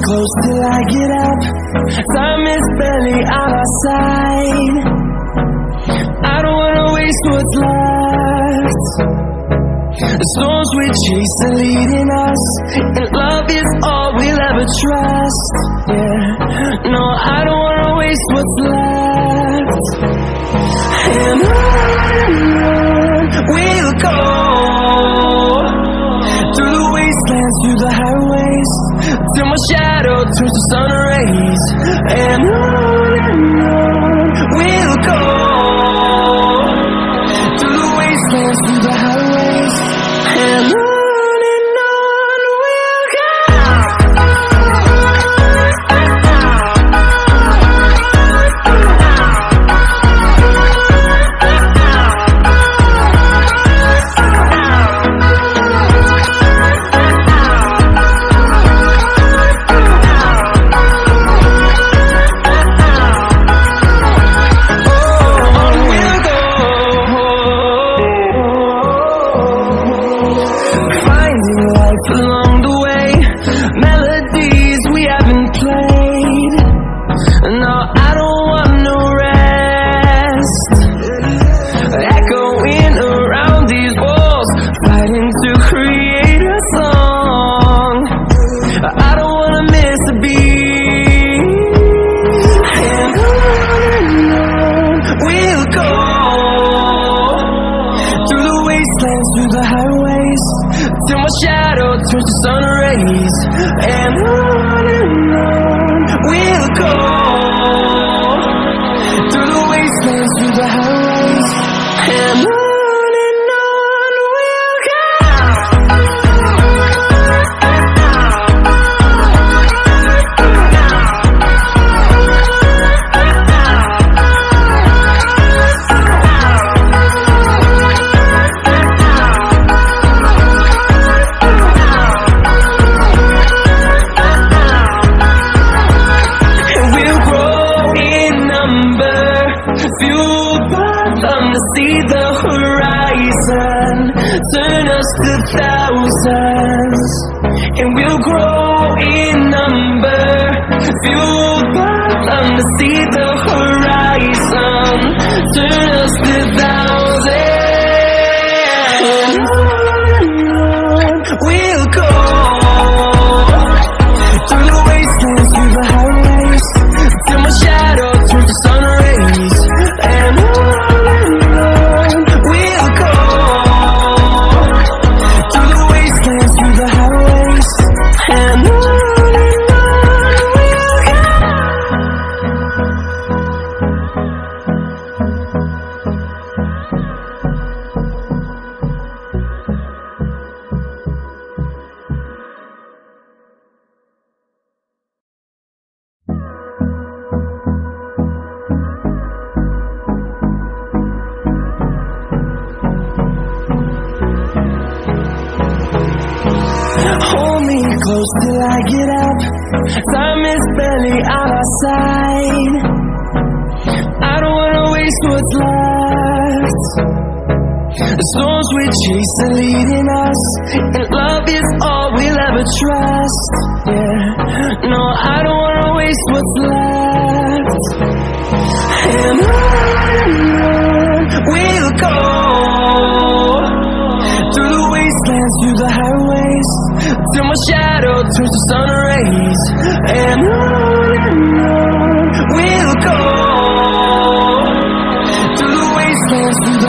close till I get up. Time is barely on our side. I don't wanna waste what's left. The storms we chase are leading us, and love is all we'll ever trust. Yeah, no, I don't wanna waste what's left. And on we'll go, through the wastelands, through the highways, till my shadow turns to sun rays. And on we'll go, through the wastelands, through the highways, and on we'll go. Along the way, melodies we haven't played. No, I don't want no rest. Echoing around these walls, fighting to create a song. I don't wanna miss a beat. And on we'll go, through the wastelands, through the highways, till my shadow turns to sun rays. And on we'll go, through the wastelands, through the highways, and on we'll go. Fueled by them to see the horizon, turn us to thousands, and we'll grow in number. Fueled by them to see the horizon, turn us to thousands. We'll go, through the wastelands, through the highways, till my shadow turns to sun rays. And on we'll go, through the wastelands, through the highways, and on we'll go. Hold me close till I get up. Time is barely on our side. I don't wanna waste what's left. The storms we chase are leading us, and love is all we'll ever trust. Yeah, no, I don't wanna waste what's left. And on we'll go, through the wastelands, through the highways, till my shadow turns to sun rays. And on we'll go, through the wastelands, through the